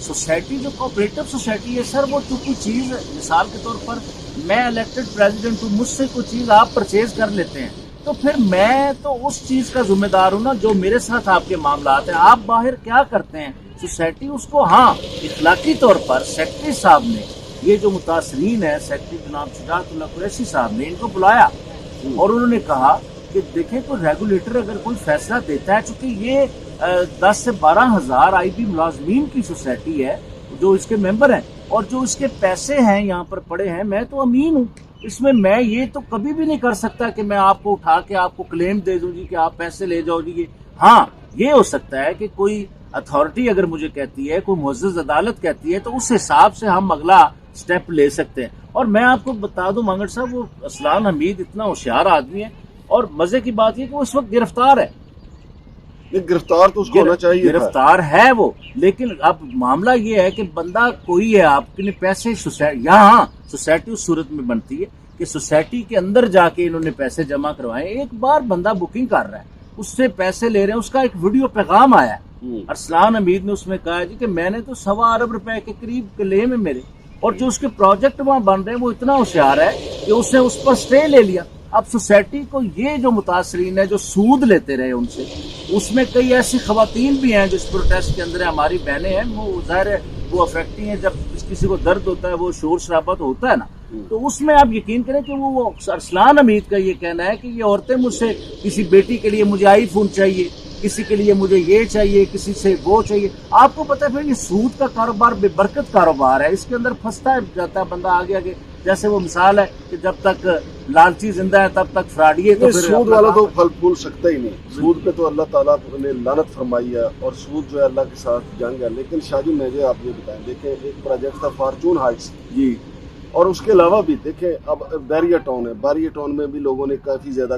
Society جو cooperative society ہے سر وہ تو کوئی چیز مثال کے طور پر میں الیکٹڈ پریزیڈنٹ ہوں, مجھ سے کوئی چیز آپ پرچیز کر لیتے ہیں تو پھر میں تو اس چیز کا ذمہ دار ہوں نا جو میرے ساتھ آپ کے معاملات ہیں. آپ باہر کیا کرتے ہیں سوسائٹی اس کو, ہاں اخلاقی طور پر سیکرٹری صاحب نے یہ جو متاثرین ہیں سیکرٹری جناب شجاعت اللہ قریشی صاحب نے ان کو بلایا اور انہوں نے کہا کہ دیکھیں کوئی ریگولیٹر اگر کوئی فیصلہ دیتا ہے, چونکہ یہ 10 سے 12 ہزار آئی بی ملازمین کی سوسائٹی ہے جو اس کے ممبر ہیں اور جو اس کے پیسے ہیں یہاں پر پڑے ہیں, میں تو امین ہوں اس میں یہ تو کبھی بھی نہیں کر سکتا کہ میں آپ کو اٹھا کے آپ کو کلیم دے دوں جی کہ آپ پیسے لے جاؤ جی. ہاں یہ ہو سکتا ہے کہ کوئی اتھارٹی اگر مجھے کہتی ہے, کوئی معزز عدالت کہتی ہے تو اس حساب سے ہم اگلا سٹیپ لے سکتے ہیں. اور میں آپ کو بتا دوں مانگڑ صاحب وہ اسلان حمید اتنا ہوشیار آدمی ہے اور مزے کی بات یہ کہ وہ اس وقت گرفتار ہے. گرفتار تو اس کو ہونا چاہیے, گرفتار ہے وہ, لیکن اب معاملہ یہ ہے کہ بندہ کوئی ہے آپ کے پیسے یہاں سوسائٹی اس صورت میں بنتی ہے کہ سوسائٹی کے اندر جا کے انہوں نے پیسے جمع کروائے. ایک بار بندہ بکنگ کر رہا ہے اس سے پیسے لے رہے ہیں, اس کا ایک ویڈیو پیغام آیا ہے ارسلان حمید نے, اس میں کہا جی کہ میں نے تو 1.25 ارب روپے کے قریب کلیم ہے میرے, اور جو اس کے پروجیکٹ وہاں بن رہے ہیں وہ اتنا ہوشیار ہے کہ اس نے اس پر سٹے لے لیا. اب سوسائٹی کو یہ جو متاثرین ہے جو سود لیتے رہے ان سے, اس میں کئی ایسی خواتین بھی ہیں جو اس پروٹیسٹ کے اندر ہیں, ہماری بہنیں ہیں, وہ ظاہر ہے وہ افیکٹنگ ہیں, جب کسی کو درد ہوتا ہے وہ شور شرابہ تو ہوتا ہے نا, تو اس میں آپ یقین کریں کہ وہ ارسلان حمید کا یہ کہنا ہے کہ یہ عورتیں مجھ سے کسی بیٹی کے لیے مجھے آئی فون چاہیے, کسی کے لیے مجھے یہ چاہیے, کسی سے وہ چاہیے. آپ کو پتہ ہے پھر یہ سود کا کاروبار بے برکت کاروبار ہے, اس کے اندر پھنستا جاتا ہے بندہ آگے آگے. جیسے وہ مثال ہے کہ جب تک لالچی زندہ ہے تب تک فراڈی ہے. تو سود والا تو پھل پھول سکتا ہی نہیں. سود پہ تو اللہ تعالیٰ نے لعنت فرمائی ہے اور سود جو ہے اللہ کے ساتھ جنگ ہے. لیکن شاہ جی مجھے آپ یہ بتائیں, دیکھیں ایک پروجیکٹ تھا فارچون ہائٹس جی, اور اس کے علاوہ بھی دیکھیں اب بیریا ٹاؤن ہے, بیریا ٹاؤن میں بھی لوگوں نے کافی زیادہ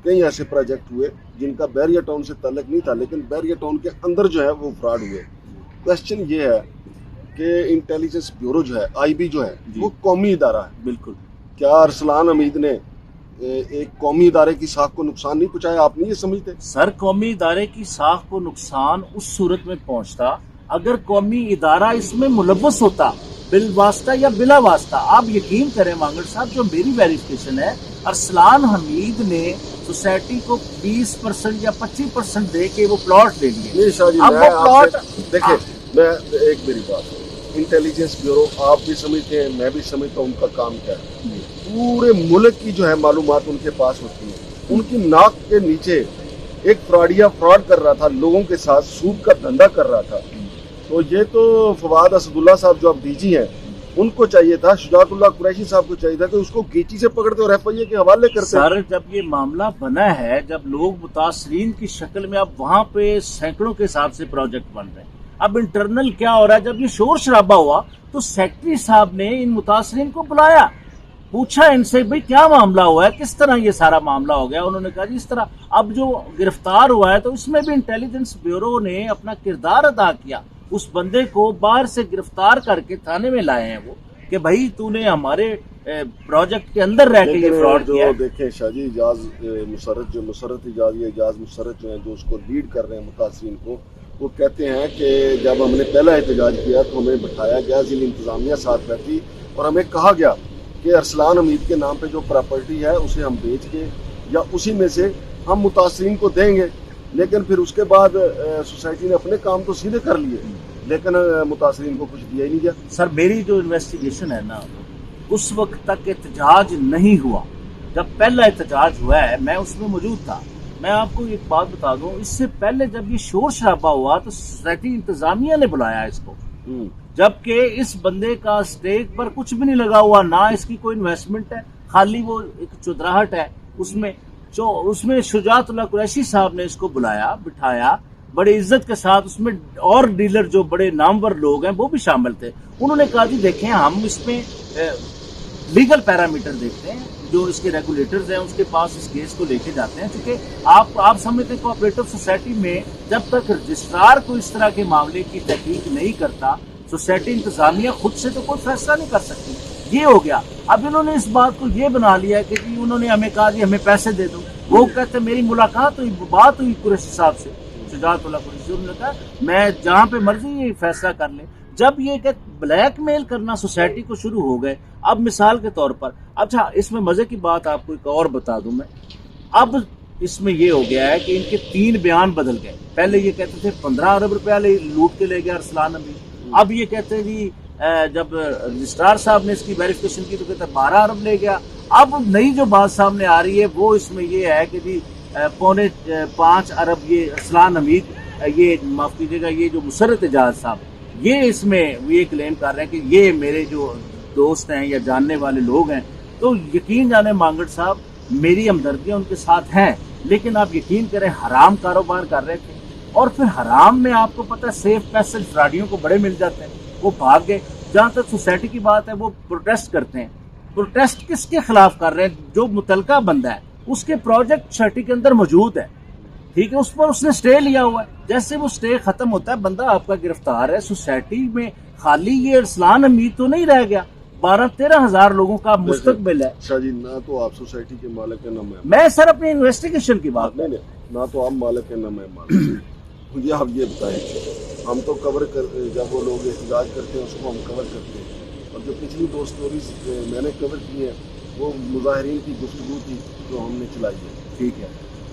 کئی ایسے پروجیکٹ ہوئے جن کا بیریا ٹاؤن سے تعلق نہیں تھا, لیکن بیریا ٹاؤن کے اندر جو ہے وہ فراڈ ہوئے. کوشچن یہ ہے کہ انٹیلیجنس بیورو جو ہے آئی بی جو ہے وہ قومی ادارہ ہے. بالکل. کیا ارسلان حمید نے ایک قومی ادارے کی ساکھ کو نقصان نہیں پہنچایا؟ آپ نہیں یہ سمجھتے؟ سر قومی ادارے کی ساکھ کو نقصان اس صورت میں پہنچتا اگر قومی ادارہ اس میں ملوث ہوتا بالواسطہ یا بلا واسطہ. آپ یقین کریں مانگڑ صاحب, جو میری ویریفیکیشن ہے ارسلان حمید نے سوسائٹی کو 20% یا 25% دے کے وہ پلاٹ لے لیے. نہیں شاہ جی, اب وہ پلاٹ دیکھیں میں ایک میری بات, انٹیلیجنس بیورو آپ بھی سمجھتے ہیں, میں بھی سمجھتا ہوں ان کا کام کیا ہے. پورے ملک کی جو ہے معلومات ان کے پاس ہوتی ہیں. ان کی ناک کے نیچے ایک فراڈیا فراڈ کر رہا تھا, لوگوں کے ساتھ سود کا دھندا کر رہا تھا. تو یہ تو فواد اسداللہ صاحب جو اب ڈی جی ہیں ان کو چاہیے تھا, شجاعت اللہ قریشی صاحب کو چاہیے تھا کہ اس کو گیچی سے پکڑتے اور ایف آئی اے کے حوالے کرتے. سر جب یہ معاملہ بنا ہے, جب لوگ متاثرین کی شکل میں, اب وہاں پہ سینکڑوں کے حساب سے پروجیکٹ بن رہے ہیں. اب انٹرنل کیا ہو رہا ہے, جب یہ شور شرابہ ہوا تو سیکرٹری صاحب نے ان متاثرین کو بلایا, پوچھا ان سے بھئی کیا معاملہ ہوا ہے, کس طرح یہ سارا معاملہ ہو گیا. انہوں نے کہا جی اس طرح. اب جو گرفتار ہوا ہے تو اس میں بھی انٹیلیجنس بیورو نے اپنا کردار ادا کیا, اس بندے کو باہر سے گرفتار کر کے تھانے میں لائے ہیں وہ کہ بھائی تو نے ہمارے پروجیکٹ کے اندر رہ کے یہ فراڈ کیا ہے. دیکھیں شاہ جی, اجاز مسرت جو مسرت اجاز مسرت جو ہیں جو اس کو لیڈ کر رہے ہیں متاثرین کو, وہ کہتے ہیں کہ جب ہم نے پہلا احتجاج کیا تو ہمیں بٹھایا گیا, ضلع انتظامیہ ساتھ بیٹھی اور ہمیں کہا گیا کہ ارسلان حمید کے نام پہ جو پراپرٹی ہے اسے ہم بیچ کے یا اسی میں سے ہم متاثرین کو دیں گے. لیکن پھر اس کے بعد سوسائٹی نے اپنے کام تو سیدھے کر لیے, لیکن متاثرین کو کچھ دیا ہی نہیں گیا. سر میری جو انویسٹیگیشن ہے نا, اس وقت تک احتجاج نہیں ہوا. جب پہلا احتجاج ہوا ہے میں اس میں موجود تھا. میں آپ کو ایک بات بتا دوں, اس سے پہلے جب یہ شور شرابہ ہوا تو سوسائٹی انتظامیہ نے بلایا اس کو, جبکہ اس بندے کا اسٹیک پر کچھ بھی نہیں لگا ہوا, نہ اس کی کوئی انویسٹمنٹ ہے, خالی وہ ایک چودراہٹ ہے. اس میں شجاعت اللہ قریشی صاحب نے اس کو بلایا, بٹھایا بڑی عزت کے ساتھ. اس میں اور ڈیلر جو بڑے نامور لوگ ہیں وہ بھی شامل تھے. انہوں نے کہا جی دیکھیں ہم اس میں لیگل پیرامیٹر دیکھتے ہیں, جو اس کے ریگولیٹرز ہیں اس کے پاس اس کیس کو لے کے جاتے ہیں. چونکہ آپ سمجھتے ہیں کوآپریٹو سوسائٹی میں جب تک رجسٹرار کو اس طرح کے معاملے کی تحقیق نہیں کرتا, سوسائٹی انتظامیہ خود سے تو کوئی فیصلہ نہیں کر سکتی. یہ ہو گیا. اب انہوں نے اس بات کو یہ بنا لیا کہ جی انہوں نے ہمیں کہا جی ہمیں پیسے دے دو. وہ کہتے میری ملاقات ہوئی, بات ہوئی قریشی صاحب سے, شجاعت اللہ قریشی انہوں نے کہا میں جہاں پہ مرضی یہ فیصلہ کر لیں. جب یہ کہ بلیک میل کرنا سوسائٹی کو شروع ہو گئے, اب مثال کے طور پر, اچھا اس میں مزے کی بات آپ کو ایک اور بتا دوں میں, اب اس میں یہ ہو گیا ہے کہ ان کے 3 بیان بدل گئے. پہلے یہ کہتے تھے 15 ارب روپیہ لوٹ کے لے گیا ارسلان امیر, اب یہ کہتے ہیں جی جب رجسٹرار صاحب نے اس کی ویریفیکیشن کی تو کہتے ہیں 12 ارب لے گیا. اب نئی جو بات سامنے آ رہی ہے وہ اس میں یہ ہے کہ جی 4.5 ارب یہ ارسلان امیر, یہ معاف کیجیے گا, یہ جو مسرت اعجاز صاحب یہ اس میں یہ کلیم کر رہے ہیں کہ یہ میرے جو دوست ہیں یا جاننے والے لوگ ہیں. تو یقین جانے مانگڑ صاحب میری ہمدردیاں ان کے ساتھ ہیں, لیکن آپ یقین کریں حرام کاروبار کر رہے تھے, اور پھر حرام میں آپ کو پتہ ہے سیف پیسج فراڈیوں کو بڑے مل جاتے ہیں, وہ بھاگ گئے. جہاں تک سوسائٹی کی بات ہے وہ پروٹیسٹ کرتے ہیں. پروٹیسٹ کس کے خلاف کر رہے ہیں؟ جو متعلقہ بندہ ہے اس کے پروجیکٹ سوسائٹی کے اندر موجود ہے, ٹھیک ہے, اس پر اس نے سٹے لیا ہوا ہے. جیسے وہ سٹے ختم ہوتا ہے بندہ آپ کا گرفتار ہے, سوسائٹی میں خالی یہ ارسلان امیر تو نہیں رہ گیا, 12-13 ہزار لوگوں کا مستقبل ہے. شاہ جی نہ تو آپ سوسائٹی کے مالک ہیں نہ میں سر اپنی انویسٹیگیشن کی بات نہیں, نہ تو آپ مالک ہیں نہ میں مالک. مجھے آپ یہ بتائیں, ہم تو کور کر جب وہ لوگ احتجاج کرتے ہیں اس کو ہم کور کرتے ہیں, اور جو پچھلی 2 سٹوریز میں نے کور کی ہیں وہ مظاہرین کی گفتگو تھی جو ہم نے چلائی ہے. ٹھیک ہے,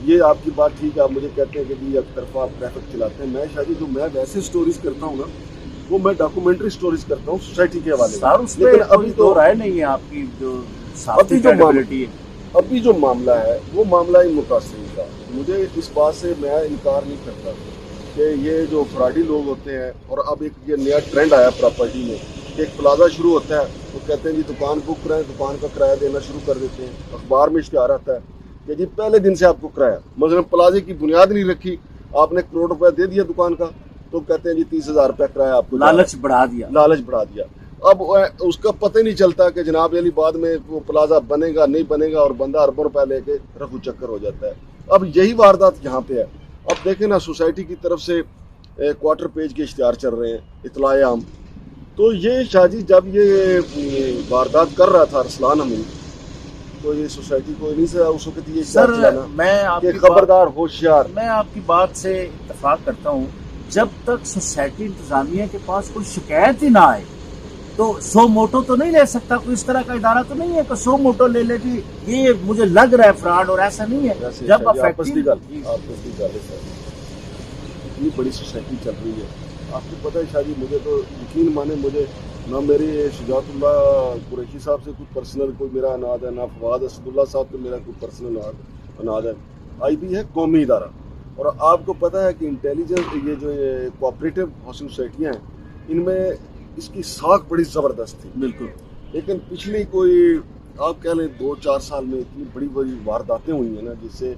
یہ آپ کی بات ٹھیک ہے, آپ مجھے کہتے ہیں کہ جی ایک طرفہ آپ ٹریفک چلاتے ہیں. میں شاہ جی جو میں ویسے سٹوریز کرتا ہوں نا وہ میں ڈاکومنٹری سٹوریز کرتا ہوں سوسائٹی کے حوالے سر اس پہ ابھی تو رائے نہیں ہے آپ کی جو ابھی جو معاملہ ہے وہ معاملہ ہی متاثرین کا. مجھے اس بات سے میں انکار نہیں کرتا کہ یہ جو فراڈی لوگ ہوتے ہیں, اور اب ایک یہ نیا ٹرینڈ آیا پراپرٹی میں کہ ایک پلازا شروع ہوتا ہے, وہ کہتے ہیں جی دکان بک کرائیں, دکان کا کرایہ دینا شروع کر دیتے ہیں. اخبار میں اشتہار آتا ہے کہ جی پہلے دن سے آپ کو کرایہ, مثلا پلازے کی بنیاد نہیں رکھی, آپ نے 1 کروڑ روپیہ دے دیا دکان کا, تو کہتے ہیں جی 30,000 روپیہ کرایہ آپ کو, لالچ بڑھا دیا. اب اس کا پتہ نہیں چلتا کہ جناب علی بعد میں وہ پلازا بنے گا نہیں بنے گا, اور بندہ اربوں روپے لے کے رفو چکر ہو جاتا ہے. اب یہی واردات یہاں پہ ہے. اب دیکھیں نا سوسائٹی کی طرف سے کوارٹر پیج کے اشتہار چل رہے ہیں, اطلاع عام. تو یہ شاہ جی جب یہ واردات کر رہا تھا ارسلان امیر, تو یہ سوسائٹی کو نہیں سے اس وقت یہ سر میں آپ کی خبردار ہوشیار. میں آپ کی بات سے اتفاق کرتا ہوں, جب تک سوسائٹی انتظامیہ کے پاس کوئی شکایت ہی نہ آئے تو 100 موٹو تو نہیں لے سکتا. کوئی اس طرح کا ادارہ تو نہیں ہے کہ 100 موٹو لے لے جی یہ مجھے لگ رہا ہے فراڈ, اور ایسا نہیں ہے. جب اتنی بڑی سوسائٹی چل رہی ہے, آپ کو پتہ ہے شاہ جی, مجھے تو یقین مانے مجھے نہ میری شجاعت اللہ قریشی صاحب سے کوئی پرسنل کوئی میرا اناد ہے, نہ فواد اسد اللہ صاحب سے میرا کوئی پرسنل اناد ہے. آئی بی ہے قومی ادارہ, اور آپ کو پتہ ہے کہ انٹیلیجنس یہ جو کوآپریٹو ہاؤسنگ سوسائٹیاں ہیں ان میں اس کی ساکھ بڑی زبردست تھی. بالکل, لیکن پچھلی کوئی آپ کہہ لیں 2-4 سال میں اتنی بڑی بڑی وارداتیں ہوئی ہیں نا, جس سے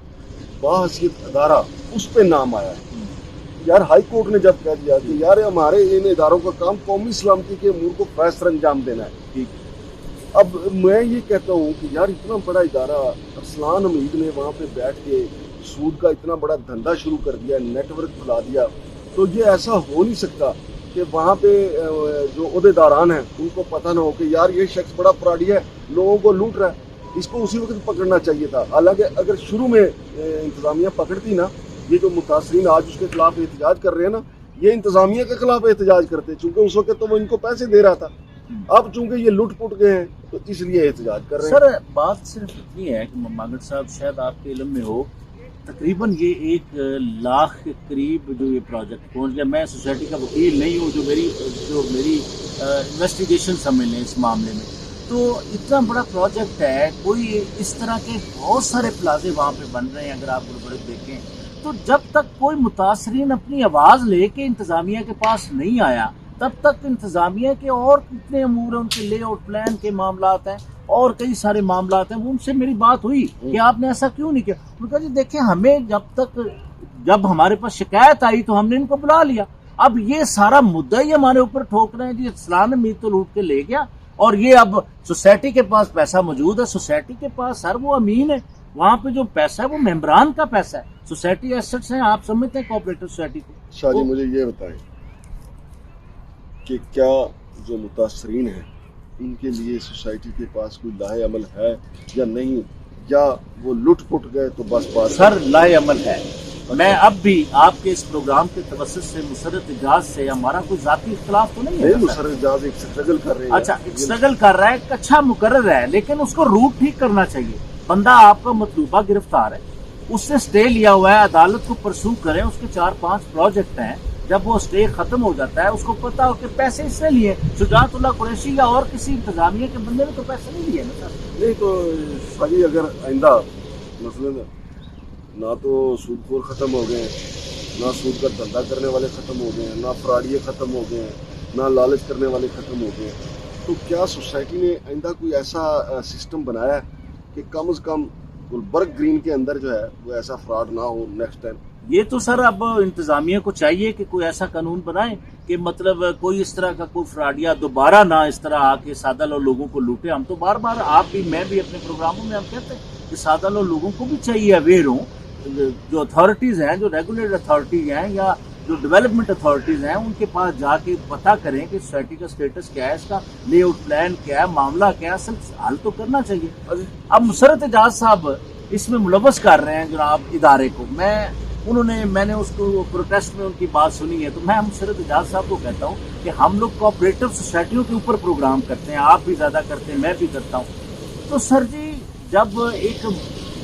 باحثیت ادارہ اس پہ نام آیا ہے. یار ہائی کورٹ نے جب کہہ دیا کہ یار ہمارے ان اداروں کا کام قومی سلامتی کے امور کو فیصل انجام دینا ہے. اب میں یہ کہتا ہوں کہ یار اتنا بڑا ادارہ ارسلان امیر نے وہاں پہ بیٹھ کے سود کا اتنا بڑا دھندا شروع کر دیا, نیٹ ورک کھلا دیا, تو یہ ایسا ہو نہیں سکتا کہ وہاں پہ جو عہدیداران ہیں ان کو پتہ نہ ہو کہ یار یہ شخص بڑا فراڈی ہے, لوگوں کو لوٹ رہا ہے, اس کو اسی وقت پکڑنا چاہیے تھا. حالانکہ اگر شروع میں انتظامیہ پکڑتی نا, یہ جو متاثرین آج اس کے خلاف احتجاج کر رہے ہیں نا, یہ انتظامیہ کے خلاف احتجاج کرتے, چونکہ اس وقت تو وہ ان کو پیسے دے رہا تھا. اب چونکہ یہ لٹ پٹ گئے ہیں تو اس لیے احتجاج کر رہے ہیں. سر بات صرف اتنی ہے کہ مانگڑ صاحب شاید آپ کے علم میں ہو, تقریباً یہ 1 لاکھ کے قریب جو یہ پروجیکٹ پہنچ گیا. میں سوسائٹی کا وکیل نہیں ہوں, جو میری انویسٹیگیشن سمجھ لیں اس معاملے میں, تو اتنا بڑا پروجیکٹ ہے, کوئی اس طرح کے بہت سارے پلازے وہاں پہ بن رہے ہیں. اگر آپ بڑے دیکھیں تو جب تک کوئی متاثرین اپنی آواز لے کے انتظامیہ کے پاس نہیں آیا, تب تک انتظامیہ کے اور کتنے امور ہیں, ان کے لے آؤٹ پلان کے معاملات ہیں اور کئی سارے معاملات ہیں. ان سے میری بات ہوئی کہ آپ نے ایسا کیوں نہیں کیا. انہوں نے کہا جی دیکھیں ہمیں جب ہمارے پاس شکایت آئی تو ہم نے ان کو بلا لیا. اب یہ سارا مدعا ہی ہمارے اوپر ٹھوک رہے ہیں جی ارسلان امیر تو لوٹ کے لے گیا, اور یہ اب سوسائٹی کے پاس پیسہ موجود ہے. سوسائٹی کے پاس سر وہ امین ہے, وہاں پہ جو پیسہ ہے وہ ممبران کا پیسہ ہے. سوسائٹی ایسٹس ہیں, آپ سمجھتے ہیں کوآپریٹو سوسائٹی کو. شاہ جی مجھے یہ بتائیں کہ کیا جو متاثرین ہیں ان کے لیے سوسائٹی کے پاس کوئی لاہے عمل ہے یا نہیں, یا وہ لٹ پٹ گئے تو بس بات. سر لاہے عمل ہے, میں اب بھی آپ کے اس پروگرام کے توسط سے مسرت اعجاز سے ہمارا کوئی ذاتی اختلاف تو نہیں ہے؟ مسرت اعجاز ایک اسٹرگل کر رہے ہیں. اچھا اسٹرگل کر رہا ہے، ایک اچھا مقرر ہے، لیکن اس کو روٹ ٹھیک کرنا چاہیے. بندہ آپ کا مطلوبہ گرفتار ہے، اس سے سٹے لیا ہوا ہے، عدالت کو پرسو کریں، اس کے 4-5 پروجیکٹ ہیں. جب وہ سٹے ختم ہو جاتا ہے اس کو پتا ہو کہ پیسے اس نے لیے، شجاعت اللہ قریشی یا اور کسی انتظامیہ کے بندے نے تو پیسے نہیں لیے نا سر. نہیں تو شاہی اگر آئندہ مثلاً نہ تو سود خور ختم ہو گئے ہیں، نہ سود کا دھندا کرنے والے ختم ہو گئے ہیں، نہ فراڈیے ختم ہو گئے ہیں، نہ لالچ کرنے والے ختم ہو گئے ہیں، تو کیا سوسائٹی نے آئندہ کوئی ایسا سسٹم بنایا ہے کہ کم از کم گلبرگ گرین کے اندر جو ہے وہ ایسا فراڈ نہ ہو نیکسٹ ٹائم؟ یہ تو سر اب انتظامیہ کو چاہیے کہ کوئی ایسا قانون بنائے کہ مطلب کوئی اس طرح کا کوئی فراڈیا دوبارہ نہ اس طرح آ کے سادہ لوگوں کو لوٹے. ہم تو بار بار آپ بھی میں بھی اپنے پروگراموں میں ہم کہتے ہیں کہ سادہ لوگوں کو بھی چاہیے اویئر ہوں. جو اتھارٹیز ہیں، جو ریگولیٹر اتھارٹیز ہیں یا جو ڈیولپمنٹ اتھارٹیز ہیں، ان کے پاس جا کے پتہ کریں کہ سوسائٹی کا سٹیٹس کیا ہے، اس کا لے آؤٹ پلان کیا ہے، معاملہ کیا ہے، اصل حل تو کرنا چاہیے. اب مسرت اعجاز صاحب اس میں ملوث کر رہے ہیں جناب ادارے کو. میں نے اس کو پروٹیسٹ میں ان کی بات سنی ہے، تو میں مسرت اعجاز صاحب کو کہتا ہوں کہ ہم لوگ کوآپریٹو سوسائٹیوں کے اوپر پروگرام کرتے ہیں، آپ بھی زیادہ کرتے ہیں، میں بھی کرتا ہوں. تو سر جی جب ایک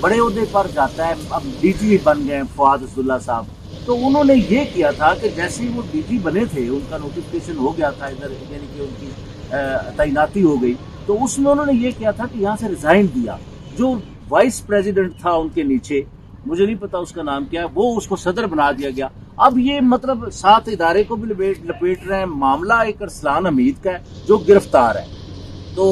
بڑے عہدے پر جاتا ہے، اب ڈی جی بن گئے فواد عبداللہ صاحب، تو انہوں نے یہ کیا تھا کہ جیسے ہی وہ ڈی جی بنے تھے، ان کا نوٹیفکیشن ہو گیا تھا ادھر، یعنی کہ ان کی تعیناتی ہو گئی، تو اس میں انہوں نے یہ کیا تھا کہ یہاں سے ریزائن دیا. جو وائس پریزیڈنٹ تھا ان کے نیچے، مجھے نہیں پتا اس کا نام کیا ہے، وہ اس کو صدر بنا دیا گیا. اب یہ مطلب ساتھ ادارے کو بھی لپیٹ رہے ہیں. معاملہ ایک ارسلان حمید کا ہے جو گرفتار ہے. تو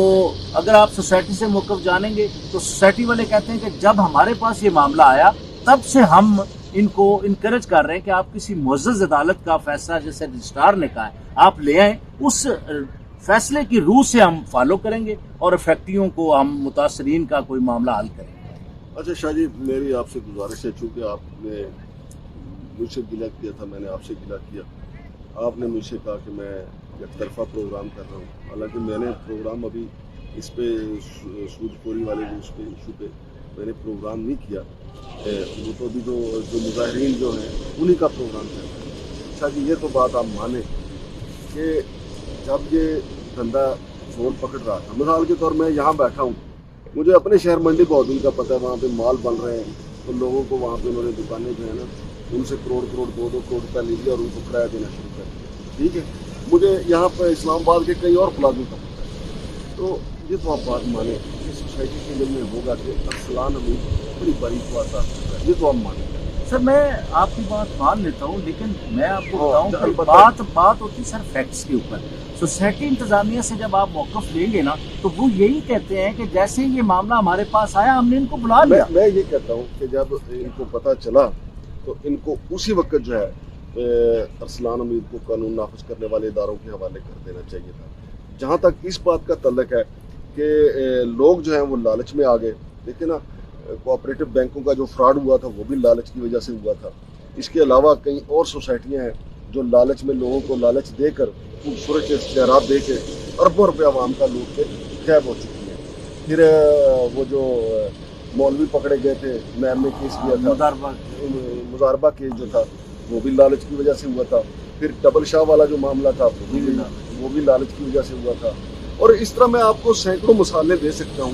اگر آپ سوسائٹی سے موقف جانیں گے تو سوسائٹی والے کہتے ہیں کہ جب ہمارے پاس یہ معاملہ آیا تب سے ہم ان کو انکریج کر رہے ہیں کہ آپ کسی معزز عدالت کا فیصلہ جیسے رجسٹرار نے کہا ہے آپ لے آئیں، اس فیصلے کی روح سے ہم فالو کریں گے اور افیکٹیوں کو ہم متاثرین کا کوئی معاملہ حل کریں گے. اچھا شاہ جی، میری آپ سے گزارش ہے، چونکہ آپ نے مجھ سے گلہ کیا تھا، میں نے آپ سے گلہ کیا. آپ نے مجھ سے کہا کہ میں ایک طرفہ پروگرام کر رہا ہوں، حالانکہ میں نے پروگرام ابھی اس پہ سود خوری والے اس پہ ایشو پہ میں نے پروگرام نہیں کیا. وہ تو ابھی جو مظاہرین جو ہیں انہی کا پروگرام کر رہا ہے. اچھا جی، یہ تو بات آپ مانیں کہ جب یہ دھندا زور پکڑ رہا تھا، مثال کے طور میں یہاں بیٹھا ہوں، مجھے اپنے شہر منڈی بہدول کا پتہ ہے، وہاں پہ مال بن رہے ہیں، تو لوگوں کو وہاں پہ انہوں نے دکانیں جو ہیں نا ان سے کروڑ 2 کروڑ روپیہ لے لیا اور ان کو کرایہ دینا شروع کر دیا. ٹھیک ہے، مجھے یہاں پہ اسلام آباد کے کئی اور پلازوں کا پتہ ہے. تو یہ تو آپ بات مانیں کہ سوسائٹی کے دل میں ہوگا کہ ارسلان حمید بڑی باریک بات ہے، یہ تو آپ مانیں. سر میں آپ کی بات مان لیتا ہوں، لیکن میں آپ کو بتاؤں کہ بات ہوتی سر فیکٹس کے اوپر. سوسائٹی انتظامیہ سے جب آپ موقف لیں گے نا تو وہ یہی کہتے ہیں کہ جیسے یہ معاملہ ہمارے پاس آیا ہم نے ان کو بلا لیا. میں یہ کہتا ہوں کہ جب ان کو پتہ چلا تو ان کو اسی وقت جو ہے ارسلان حمید کو قانون نافذ کرنے والے اداروں کے حوالے کر دینا چاہیے تھا. جہاں تک اس بات کا تعلق ہے کہ لوگ جو ہیں وہ لالچ میں آ گئے، دیکھیں نا کوآپریٹو بینکوں کا جو فراڈ ہوا تھا وہ بھی لالچ کی وجہ سے ہوا تھا. اس کے علاوہ کئی اور سوسائٹیاں ہیں جو لالچ میں لوگوں کو لالچ دے کر خوبصورت اشتہارات دے کے اربوں روپے عوام کا لوٹ کے غائب ہو چکی ہیں. پھر وہ جو مولوی پکڑے گئے تھے، میم نے کیس کیا تھا، مضاربہ کیس جو تھا وہ بھی لالچ کی وجہ سے ہوا تھا. پھر ڈبل شاہ والا جو معاملہ تھا وہ بھی لالچ کی وجہ سے ہوا تھا. اور اس طرح میں آپ کو سینکڑوں مثالیں دے سکتا ہوں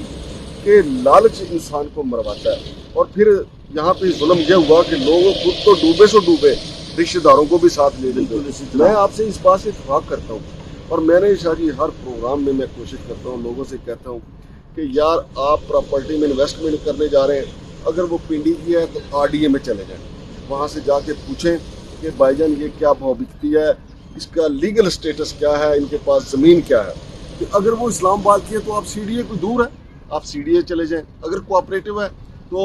کہ لالچ انسان کو مرواتا ہے. اور پھر یہاں پہ ظلم یہ ہوا کہ لوگ خود تو ڈوبے سو ڈوبے، رشتہ داروں کو بھی ساتھ لے لیتے. میں آپ سے اس بات سے اتفاق کرتا ہوں، اور میں نے شاہ جی ہر پروگرام میں کوشش کرتا ہوں، لوگوں سے کہتا ہوں کہ یار آپ پراپرٹی میں انویسٹمنٹ کرنے جا رہے ہیں، اگر وہ پنڈی کی ہے تو RDA میں چلے جائیں، وہاں سے جا کے پوچھیں کہ بھائی جان یہ کیا بھاؤ بکتی ہے، اس کا لیگل سٹیٹس کیا ہے، ان کے پاس زمین کیا ہے. کہ اگر وہ اسلام آباد کی ہے تو آپ CDA کوئی دور ہے، آپ CDA چلے جائیں. اگر کوآپریٹو ہے تو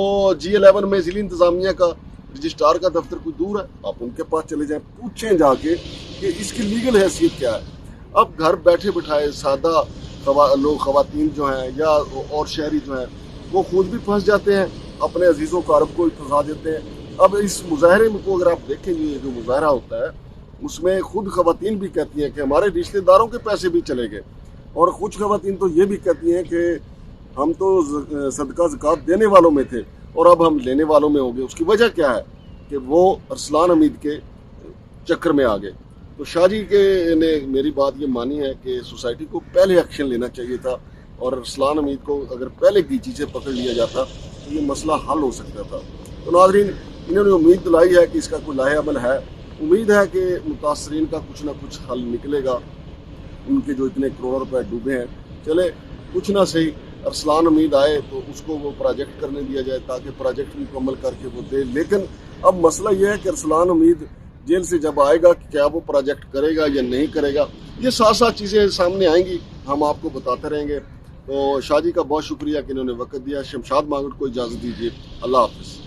G11 میں ضلع انتظامیہ کا رجسٹرار کا دفتر کوئی دور ہے، آپ ان کے پاس چلے جائیں، پوچھیں جا کے کہ اس کی لیگل حیثیت کیا ہے. اب گھر بیٹھے بٹھائے سادہ لوگ، خواتین جو ہیں یا اور شہری جو ہیں، وہ خود بھی پھنس جاتے ہیں، اپنے عزیز و اقارب کو پھنسا دیتے ہیں. اب اس مظاہرے کو اگر آپ دیکھیں گے، یہ جو مظاہرہ ہوتا ہے اس میں خود خواتین بھی کہتی ہیں کہ ہمارے رشتہ داروں کے پیسے بھی چلے گئے، اور کچھ خواتین تو یہ بھی کہتی ہیں کہ ہم تو صدقہ زکوٰۃ دینے والوں میں تھے اور اب ہم لینے والوں میں ہو گئے. اس کی وجہ کیا ہے؟ کہ وہ ارسلان حمید کے چکر میں آ گئے. تو شاہ جی کے نے میری بات یہ مانی ہے کہ سوسائٹی کو پہلے ایکشن لینا چاہیے تھا اور ارسلان حمید کو اگر پہلے گیچی سے پکڑ لیا جاتا تو یہ مسئلہ حل ہو سکتا تھا. تو ناظرین انہوں نے امید دلائی ہے کہ اس کا کوئی لاہے عمل ہے. امید ہے کہ متاثرین کا کچھ نہ کچھ حل نکلے گا. ان کے جو اتنے کروڑوں روپے ڈوبے ہیں چلے کچھ نہ صحیح ارسلان حمید آئے تو اس کو وہ پروجیکٹ کرنے دیا جائے تاکہ پروجیکٹ مکمل کر کے وہ دے. لیکن اب مسئلہ یہ ہے کہ ارسلان حمید جیل سے جب آئے گا کہ کیا وہ پروجیکٹ کرے گا یا نہیں کرے گا. یہ ساتھ ساتھ چیزیں سامنے آئیں گی, ہم آپ کو بتاتے رہیں گے. تو شاہ جی کا بہت شکریہ کہ انہوں نے وقت دیا. شمشاد مانگڑ کو اجازت دیجیے. اللہ حافظ.